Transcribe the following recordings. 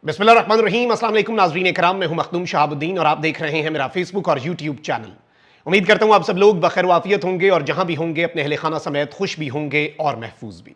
बिस्मिल्लाहिर्रहमानिर्रहीम। अस्सलाम वालेकुम नाज़रीन इकराम, मैं हूं मखदूम शहाबुद्दीन और आप देख रहे हैं मेरा फेसबुक और यूट्यूब चैनल। उम्मीद करता हूं आप सब लोग बखैर वाफियत होंगे और जहां भी होंगे अपने अहले खाना समेत खुश भी होंगे और महफूज भी।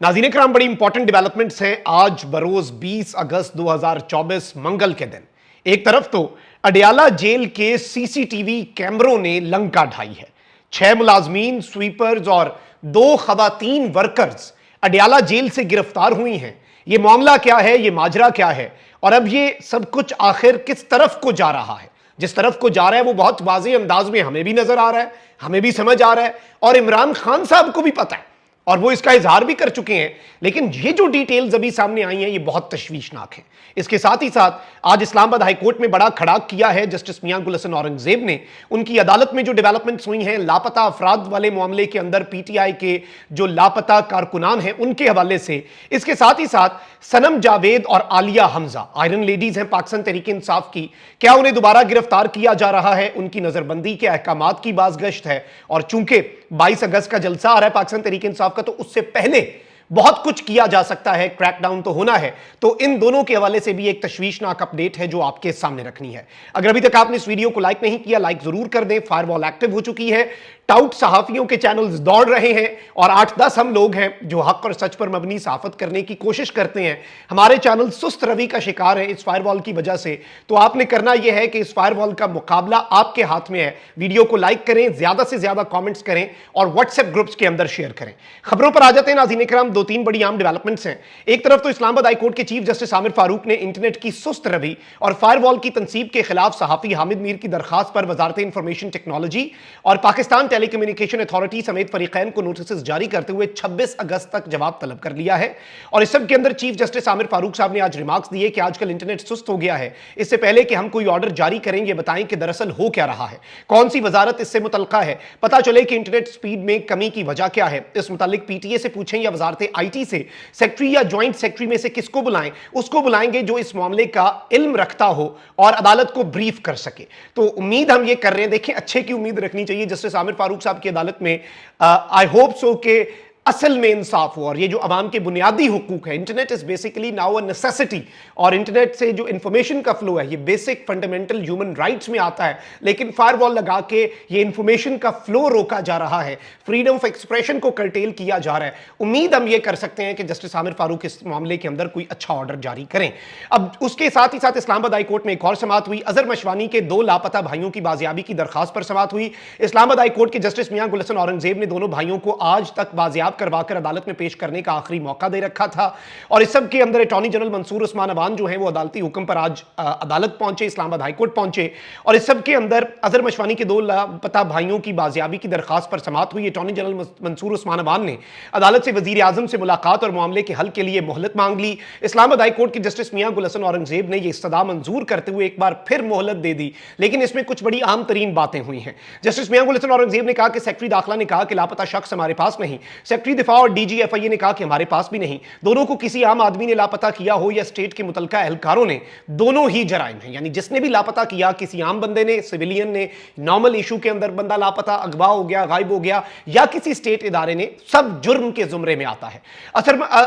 नाज़रीन इकराम, बड़ी इंपॉर्टेंट डेवलपमेंट्स हैं आज बरोज 20 अगस्त 2024 मंगल के दिन। एक तरफ तो अडयाला जेल के सीसीटीवी कैमरों ने लंका ढाई है। 6 मुलाजमीन, स्वीपर्स और 2 खवातीन वर्कर्स अडयाला जेल से गिरफ्तार हुई हैं। ये मामला क्या है, ये माजरा क्या है और अब ये सब कुछ आखिर किस तरफ को जा रहा है? जिस तरफ को जा रहा है वो बहुत वाज़ेह अंदाज में हमें भी नजर आ रहा है, हमें भी समझ आ रहा है और इमरान खान साहब को भी पता है और वो इसका इजहार भी कर चुके हैं। लेकिन ये जो डिटेल्स अभी सामने आई हैं ये बहुत तशवीशनाक है। इसके साथ ही साथ आज इस्लामाबाद हाईकोर्ट में बड़ा खड़ाक किया है जस्टिस मियां गुल हसन औरंगजेब ने। उनकी अदालत में जो डेवलपमेंट्स हुई हैं लापता अफराद वाले मामले के अंदर पीटीआई के जो लापता कारकुनान हैं उनके हवाले से, इसके साथ ही साथ सनम जावेद और आलिया हमजा आयरन लेडीज हैं पाकिस्तान तहरीक इंसाफ की, क्या उन्हें दोबारा गिरफ्तार किया जा रहा है? उनकी नजरबंदी के अहकामात की बाज़गश्त है और चूंकि 22 अगस्त का जलसा आ रहा है पाकिस्तान तहरीक इंसाफ का, तो उससे पहले बहुत कुछ किया जा सकता है, क्रैकडाउन तो होना है। तो इन दोनों के हवाले से भी एक तशवीशनाक अपडेट है जो आपके सामने रखनी है। अगर अभी तक आपने इस वीडियो को लाइक नहीं किया, लाइक जरूर कर दें। फायरवॉल एक्टिव हो चुकी है, टाउट सहाफियों के चैनल्स दौड़ रहे हैं और 8-10 हम लोग हैं जो हक और सच पर मबनी साफत करने की कोशिश करते हैं। हमारे चैनल सुस्त रवि का शिकार है इस फायरवॉल की वजह से। तो आपने करना यह है कि इस फायरवॉल का मुकाबला आपके हाथ में है। वीडियो को लाइक करें, ज्यादा से ज्यादा कॉमेंट्स करें और व्हाट्सएप ग्रुप्स के अंदर शेयर करें। खबरों पर आ जाते हैं नाज़रीन इकराम। 2-3 बड़ी आम डेवलपमेंट्स हैं। एक तरफ तो इस्लामाबाद हाईकोर्ट के चीफ जस्टिस आमिर फारूक ने इंटरनेट की सुस्त रवि और फायरवॉल की तनसीब के खिलाफ सहाफी हामिद मीर की दरखास्त पर वजारत इंफॉर्मेशन टेक्नोलॉजी और पाकिस्तान टेलीकम्युनिकेशन अथॉरिटी समेत फरीकैन को नोटिस जारी करते हुए 26 अगस्त तक जवाब तलब कर लिया है। और इस सब के अंदर चीफ जस्टिस आमिर फारूक साहब ने आज रिमार्क्स दिए कि आजकल इंटरनेट सुस्त हो गया है। इससे पहले कि हम कोई ऑर्डर जारी करें, ये बताएं कि दरअसल हो क्या रहा है, कौन सी वजारत इससे मुतल्लिका है, पता चले कि इंटरनेट स्पीड में कमी की वजह क्या है। इस मुतालिक पीटीए से पूछें या वजारत आईटी से, सेक्रेटरी या ज्वाइंट सेक्रेटरी में से किसको बुलाएं? उसको बुलाएंगे जो इस मामले का इल्म रखता हो और अदालत को ब्रीफ कर सके। तो उम्मीद हम ये कर रहे हैं, देखिए अच्छे की उम्मीद रखनी चाहिए जस्टिस आमिर फारूक साहब की अदालत में। आई होप सो के असल में इंसाफ हो और ये जो अवाम के बुनियादी हुकूक है, internet is basically now a necessity और इंटरनेट से जो इंफॉर्मेशन का फ्लो है ये बेसिक फंडामेंटल ह्यूमन राइट्स में आता है। लेकिन फायरवॉल लगा के ये इंफॉर्मेशन का फ्लो रोका जा रहा है, फ्रीडम ऑफ एक्सप्रेशन को कर्टेल किया जा रहा है। उम्मीद हम ये कर सकते हैं कि जस्टिस आमिर फारूक इस मामले के अंदर कोई अच्छा ऑर्डर जारी करें। अब उसके साथ ही साथ इस्लामाबाद हाई कोर्ट में एक और समाअत हुई। अजहर मशवानी के 2 लापता भाइयों की बाजियाबी की दरखास्त पर समाअत हुई। इस्लामाबाद हाई कोर्ट के जस्टिस मियां गुल हसन औरंगजेब ने दोनों भाइयों को आज तक बाजियाब करवाकर अदालत में पेश करने का आखिरी मौका दे रखा था और इस सब के अंदर अटॉर्नी जनरल मंसूर उस्मान अवान जो हैं वो अदालती हुक्म पर आज अदालत पहुंचे, इस्लामाबाद हाईकोर्ट पहुंचे और इस सब के अंदर अजहर मशवानी के 2 लापता भाइयों की बाजियाबी की दरखास्त पर समाअत हुई। अटॉर्नी जनरल मंसूर उस्मान अवान ने अदालत से वजीर आजम से मुलाकात और मामले के हल के लिए मोहलत मांग ली। इस्लामाबाद हाईकोर्ट के जस्टिस मियां गुल हसन औरंगजेब ने यह इस्तदा मंजूर करते हुए एक बार फिर मोहलत दे दी, लेकिन इसमें कुछ बड़ी आम तरीन बातें हुई हैं। जस्टिस मियां गुल हसन औरंगजेब ने कहा कि सेक्रेटरी दाखिला ने कहा कि लापता शख्स हमारे पास नहीं, सेक्रेटरी दिफा और डीजीएफआई ने कहा कि हमारे पास भी नहीं। दोनों को किसी आम आदमी ने लापता किया हो या स्टेट के मुतल्लिका एहलकारों ने, दोनों ही जराइम हैं। यानी जिसने भी लापता किया, किसी आम बंदे ने, सिविलियन ने, नॉर्मल इशू के अंदर बंदा लापता, अगवा हो गया, गायब हो गया या किसी स्टेट इदारे ने, सब जुर्म के जुमरे में आता है।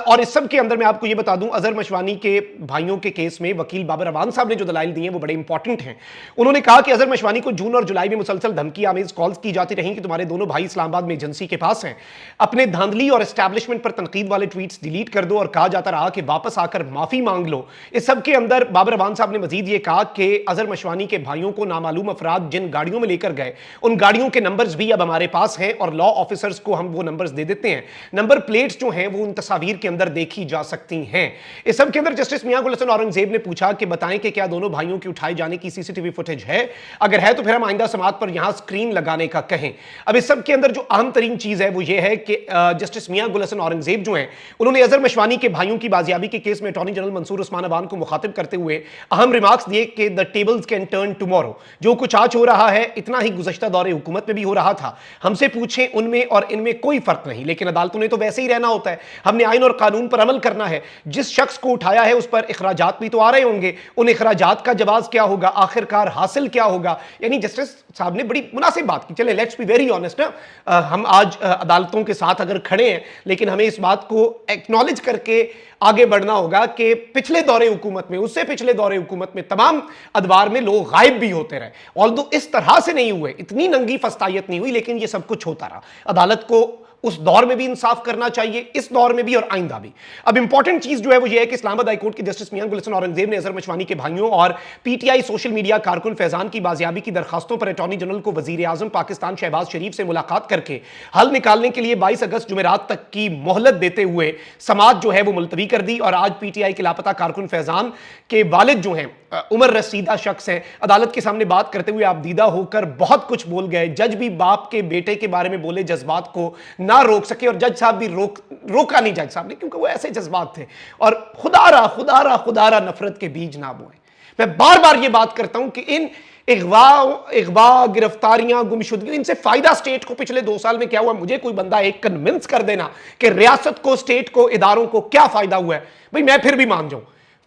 और इस सब के अंदर मैं आपको यह बता दूं, अजहर मशवानी के भाइयों के केस में वकील बाबर अवान साहब ने जो दलाइल दी हैं वो बड़े इंपॉर्टेंट हैं। उन्होंने कहा कि अजहर मशवानी को जून और जुलाई में मुसलसल धमकी आमेज कॉल्स की जाती रही कि तुम्हारे दोनों भाई इस्लामाबाद में एजेंसी के पास हैं, अपने धांधली और एस्टैब्लिशमेंट पर तनकीद वाले ट्वीट्स डिलीट कर दो और कहा जाता रहा कि वापस आकर माफी मांग लो। इस सब के अंदर बाबर अवान साहब ने मजीद ये कहा कि अजहर मशवानी के भाइयों को नामालूम अफराद जिन गाड़ियों में लेकर गए उन गाड़ियों के नंबर्स भी अब हमारे पास हैं और लॉ ऑफिसर्स को हम वो नंबर्स दे देते हैं। नंबर प्लेट्स जो हैं वो उन तस्वीर के अंदर देखी जा सकती हैं। इस सब के अंदर जस्टिस मियां गुल हसन औरंगजेब ने पूछा कि बताएं कि क्या दोनों भाइयों की उठाए जाने की सीसीटीवी फुटेज है? अगर है तो फिर हम आइंदा समाअत पर यहां स्क्रीन लगाने का कहें। अब इस सब के अंदर जो अहम तरीन चीज है वो ये है कि जस्टिस मियां गुल हसन औरंगजेब जो हैं उन्होंने अजहर मशवानी के भाइयों की बाजियाबी के केस में अटॉर्नी जनरल मंसूर उस्मान अवान को मुखातिब करते हुए अहम रिमार्क्स दिए कि the tables can turn tomorrow. जो कुछ आज हो रहा है इतना ही गुज़श्ता दौरे हुकूमत में भी हो रहा था। हमसे पूछें, उनमें और इनमें कोई फर्क नहीं, लेकिन अदालतों ने तो वैसे ही रहना होता है। हमने आइन और कानून पर अमल करना है। जिस शख्स को उठाया है उस पर इखराजात भी तो आ रहे होंगे, उन इखराजात का जवाब क्या होगा, आखिरकार हासिल क्या होगा। यानी जस्टिस साहब ने बड़ी मुनासिब बात की। चले लेट्स बी वेरी ऑनेस्ट, हम आज अदालतों के साथ अगर खड़े हैं, लेकिन हमें इस बात को एक्नॉलेज करके आगे बढ़ना होगा कि पिछले दौरे हुकूमत में, उससे पिछले दौरे हुकूमत में तमाम अदवार में लोग गायब भी होते रहे। ऑल्दो इस तरह से नहीं हुए, इतनी नंगी फस्तायत नहीं हुई, लेकिन ये सब कुछ होता रहा। अदालत को उस दौर में भी इंसाफ करना चाहिए, इस दौर में भी और आइंदा भी। अब इंपॉर्टेंट चीज जो है वो ये है कि इस्लामाबाद हाईकोर्ट के जस्टिस मियां गुलशन औरंगजेब ने अजहर मशवानी के भाइयों और पीटीआई सोशल मीडिया कारकुन फैजान की बाजियाबी की दरखास्तों पर अटॉर्नी जनरल को वजीर आजम पाकिस्तान शहबाज शरीफ से मुलाकात करके हल निकालने के लिए 22 अगस्त जुमेरात तक की मोहलत देते हुए समाअत जो है वो मुलतवी कर दी। और आज पीटीआई के लापता कारकुन फैजान के वालिद जो हैं, उमर रसीदा शख्स हैं, अदालत के सामने बात करते हुए आपदीदा होकर बहुत कुछ बोल गए। जज भी बाप के बेटे के बारे में बोले, जज्बात को ना रोक सके, और जज साहब भी रोका नहीं जज साहब ने, क्योंकि वो ऐसे जज्बात थे। और खुदारा नफरत के बीज ना बोए। मैं बार बार ये बात करता हूं कि इन इगवा, गिरफ्तारियां, गुमशुदगी, इनसे फायदा स्टेट को पिछले 2 साल में क्या हुआ? मुझे कोई बंदा एक कन्विंस कर देना कि रियासत को, स्टेट को, इदारों को क्या फायदा हुआ है, भाई मैं फिर भी मान जाऊं।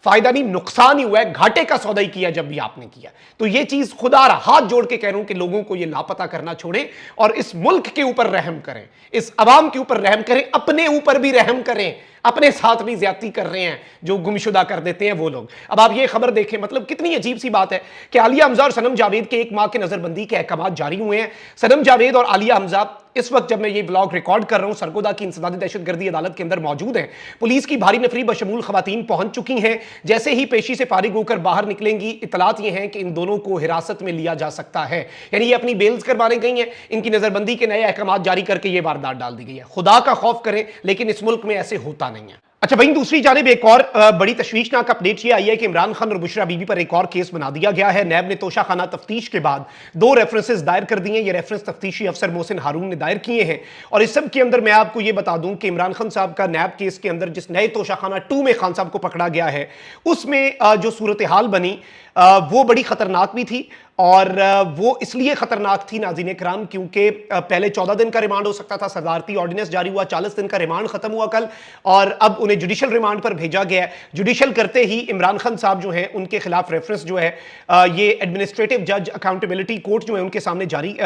फायदा नहीं, नुकसान ही हुआ है। घाटे का सौदा ही किया जब भी आपने किया। तो ये चीज खुदा हाथ जोड़ के कह रहा हूं कि लोगों को ये लापता करना छोड़ें और इस मुल्क के ऊपर रहम करें, इस अवाम के ऊपर रहम करें, अपने ऊपर भी रहम करें। अपने साथ भी ज्यादती कर रहे हैं जो गुमशुदा कर देते हैं वो लोग। अब आप ये खबर देखें, मतलब कितनी अजीब सी बात है कि आलिया हमजा और सनम जावेद के 1 माह के नजरबंदी के अहकाम जारी हुए हैं। सनम जावेद और आलिया हमजा इस वक्त जब मैं ये ब्लॉग रिकॉर्ड कर रहा हूं सरगोदा की इंसदादी दहशतगर्दी अदालत के अंदर मौजूद हैं। पुलिस की भारी नफरी बशमूल खवातीन पहुंच चुकी हैं। जैसे ही पेशी से फारिग होकर बाहर निकलेंगी, इतलात ये हैं कि इन दोनों को हिरासत में लिया जा सकता है। यानी ये अपनी बेल्स करवाने गई हैं, इनकी नजरबंदी के नए अहकाम जारी करके ये वारदात डाल दी गई है। खुदा का खौफ करें, लेकिन इस मुल्क में ऐसे होता नहीं है। अच्छा, वहीं दूसरी जानिब एक और बड़ी तशवीशनाक अपडेट ये आई है कि इमरान खान और बुशरा बीबी पर एक और केस बना दिया गया है। नैब ने तोशाखाना तफ्तीश के बाद 2 रेफरेंसेस दायर कर दिए। ये रेफरेंस तफ्तीशी अफसर मोहसिन हारून ने दायर किए हैं। और इस सब के अंदर मैं आपको ये बता दूं कि इमरान खान साहब का नैब केस के अंदर जिस नए तोशाखाना 2 में खान साहब को पकड़ा गया है, उसमें जो सूरत हाल बनी वो बड़ी खतरनाक भी थी। और वो इसलिए खतरनाक थी नाज़रीन इकराम क्योंकि पहले 14 दिन का रिमांड हो सकता था, सदारती ऑर्डिनेंस जारी हुआ, 40 दिन का रिमांड खत्म हुआ कल, और अब उन्हें जुडिशल रिमांड पर भेजा गया है। जुडिशल करते ही इमरान खान साहब जो हैं उनके खिलाफ रेफरेंस जो है ये एडमिनिस्ट्रेटिव जज अकाउंटेबिलिटी कोर्ट जो है उनके सामने जारी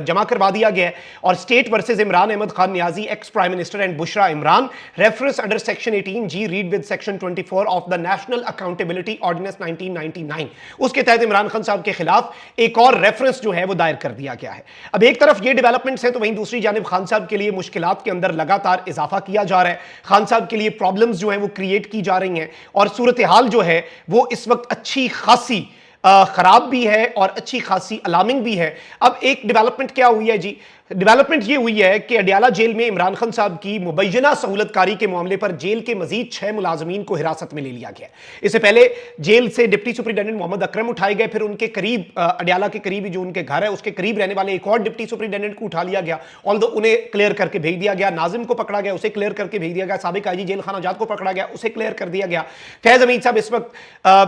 जमा करवा दिया गया है। और state versus Imran Ahmed Khan Niazi ex prime minister and Bushra Imran, reference under section 18 G read with section 24 of the national accountability ordinance 1999, उसके तहत इमरान खान साहब के खिलाफ एक और रेफरेंस जो है वो दायर कर दिया गया है। अब एक तरफ ये डेवलपमेंट्स है तो वहीं दूसरी जानिब खान साहब के लिए मुश्किलात के अंदर लगातार इजाफा किया जा रहा है। खान साहब के लिए प्रॉब्लम्स जो है वो क्रिएट की जा रही हैं और सूरत हाल जो है वो इस वक्त अच्छी खासी खराब भी है और अच्छी खासी अलार्मिंग भी है। अब एक डेवलपमेंट क्या हुई है जी, डेवलपमेंट ये हुई है कि अडियाला जेल में इमरान खान साहब की मुबैना सहूलतकारी के मामले पर जेल के मजीद 6 मुलाजमीन को हिरासत में ले लिया गया। इससे पहले जेल से डिप्टी सुपरिटेंडेंट मोहम्मद अकरम उठाए गए, फिर उनके करीब अडियाला के करीब जो उनके घर है उसके करीब रहने वाले एक और डिप्टी सुपरिटेंडेंट को उठा लिया गया, ऑल्दो उन्हें क्लियर करके भेज दिया गया। नाजिम को पकड़ा गया, उसे क्लियर करके भेज दिया गया। साबिक आईजी जेल खान आजाद को पकड़ा गया, उसे क्लियर कर दिया गया। फैज हमीद साहब इस वक्त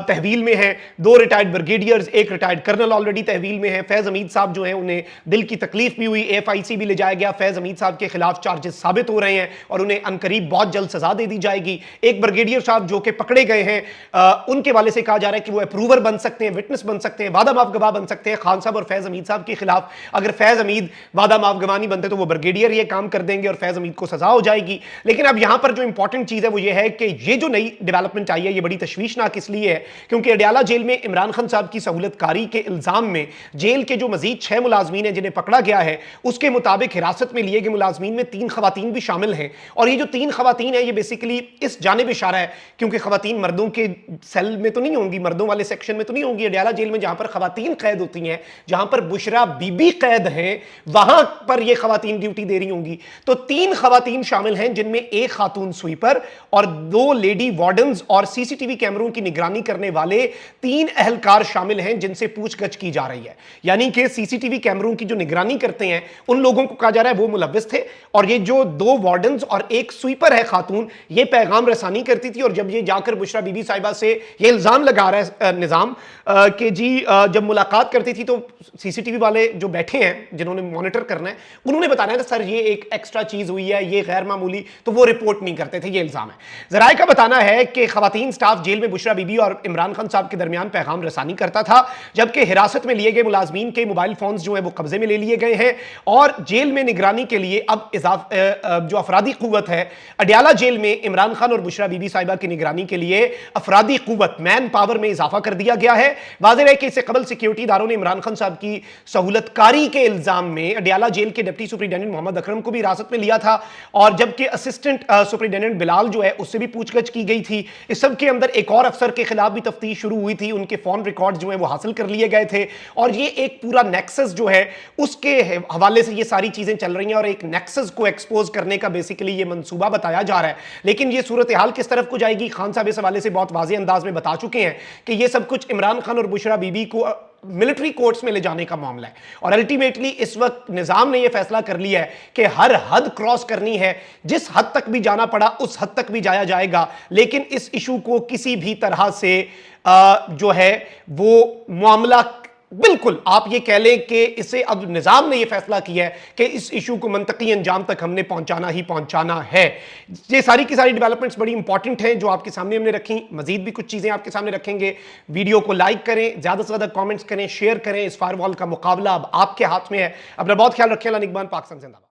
तहवील में है, 2 retired brigadiers, 1 retired colonel already तहवील में है। फैज हमीद साहब जो है उन्हें दिल की तकलीफ भी हुई, AFIC भी ले जाया गया। फैज हमीद साहब के खिलाफ चार्जेस साबित हो रहे हैं और उन्हें अनकरीब बहुत जल्द सजा दे दी जाएगी। एक ब्रिगेडियर साहब जो कि पकड़े गए हैं उनके वाले से कहा जा रहा है कि वो अप्रूवर बन सकते हैं, विटनेस बन सकते हैं, वादा माफ गवाह बन सकते हैं खान साहब और फैज हमीद साहब के खिलाफ। अगर फैज हमीद वादा माफ गवाह नहीं बनते तो वो ब्रिगेडियर ये काम कर देंगे और फैज हमीद को सजा हो जाएगी। लेकिन अब यहां पर जो इंपॉर्टेंट चीज है वो ये है कि ये जो नई डेवलपमेंट आई है ये बड़ी तशवीशनाक इसलिए है क्योंकि अडियाला जेल में इमरान खान साहब की सहूलतकारी के इल्जाम में जेल के जो मजीद 6 मुलाजमीन हैं जिन्हें पकड़ा गया है उसके मुताबिक हिरासत में लिए गए मुलाजमीन में 3 खवातीन भी शामिल हैं। और ये जो 3 खवातीन है ये बेसिकली इस जानिब इशारा है क्योंकि खवातीन मर्दों के सेल में तो नहीं होंगी, मर्दों वाले सेक्शन में तो नहीं होंगी। अडियाला जेल में जहां पर खवातीन कैद होती हैं, जहां पर बुशरा बीबी कैद हैं, वहां पर ये खवातीन ड्यूटी दे रही होंगी। तो 3 खवातीन शामिल हैं जिनमें 1 खातून स्वीपर और 2 लेडी वार्डन्स और सीसीटीवी कैमरों की निगरानी करने वाले 3 अहलकार शामिल हैं जिनसे पूछगछ की जा रही है। यानी कि सीसीटीवी कैमरों की जो निगरानी करते हैं उन लोगों को कहा जा रहा है वो मुलव्विस थे और ये जो 2 वार्डन्स और 1 स्वीपर है खातून ये पैगाम रसानी करती थी। और जब ये जाकर बुशरा बीबी साहिबा से ये इल्जाम लगा रहा है निजाम कि जी जब मुलाकात करती थी तो सीसीटीवी वाले जो बैठे हैं जिन्होंने मॉनिटर करना है उन्होंने बताना है सर ये एक एक्स्ट्रा चीज हुई है, ये गैर मामूली, तो वो रिपोर्ट नहीं करते थे। ये इल्जाम है। जराए का बताना है कि खवातीन स्टाफ जेल में बुशरा बीबी और इमरान खान साहब के दरमियान पैगाम रसानी करता था, जबकि हिरासत में लिए गए मुलाजमीन के मोबाइल फोन जो है वो कब्जे में ले लिए गए हैं और जेल में निगरानी के लिए अब जो अफरादी कुव्वत है, अडयाला जेल में इमरान खान और बुशरा बीबी साहिबा की निगरानी के लिए अफरादी कुव्वत, मैन पावर में इजाफा कर दिया गया है। वाज़ेह है कि इससे कबल सिक्योरिटी इदारों ने इमरान खान साहब की सहूलतकारी के इल्जाम में अडयाला जेल के डिप्टी सुपरिटेंडेंट मोहम्मद अकरम को भी हिरासत में लिया था, और जबकि असिस्टेंट सुपरिटेंडेंट बिलाल जो है उससे भी पूछगछ की गई थी। इस सब के अंदर एक और अफसर के खिलाफ भी तफ्तीश शुरू हुई थी, उनके फोन रिकॉर्ड जो है वो हासिल कर लिए गए थे, और ये एक पूरा नेक्सस जो है उसके हवाले से ये सारी चीजें चल रही हैं, और एक नेक्सस को एक्सपोज करने का बेसिकली ये मंसूबा बताया जा रहा है। लेकिन ये सूरत हाल किस तरफ को जाएगी, खान साहब इस हवाले से बहुत वाज़ेह अंदाज में बता चुके हैं कि ये सब कुछ इमरान खान और बुशरा बीबी को मिलिट्री कोर्ट्स में ले जाने का मामला है, और अल्टीमेटली इस वक्त निजाम ने यह फैसला कर लिया है कि हर हद क्रॉस करनी है, जिस हद तक भी जाना पड़ा उस हद तक भी जाया जाएगा, लेकिन इस इशू को किसी भी तरह से जो है वो मामला, बिल्कुल आप ये कह लें कि इसे अब निजाम ने यह फैसला किया है कि इस इशू को मंतकी अंजाम तक हमने पहुंचाना ही पहुंचाना है। ये सारी की सारी डेवलपमेंट्स बड़ी इंपॉर्टेंट हैं जो आपके सामने हमने रखी। मजीद भी कुछ चीजें आपके सामने रखेंगे। वीडियो को लाइक करें, ज्यादा से ज्यादा कमेंट्स करें, शेयर करें। इस फायरवॉल का मुकाबला अब आपके हाथ में है। अपना बहुत ख्याल रखें। अल्लाह निगहबान। पाकिस्तान जिंदाबाद।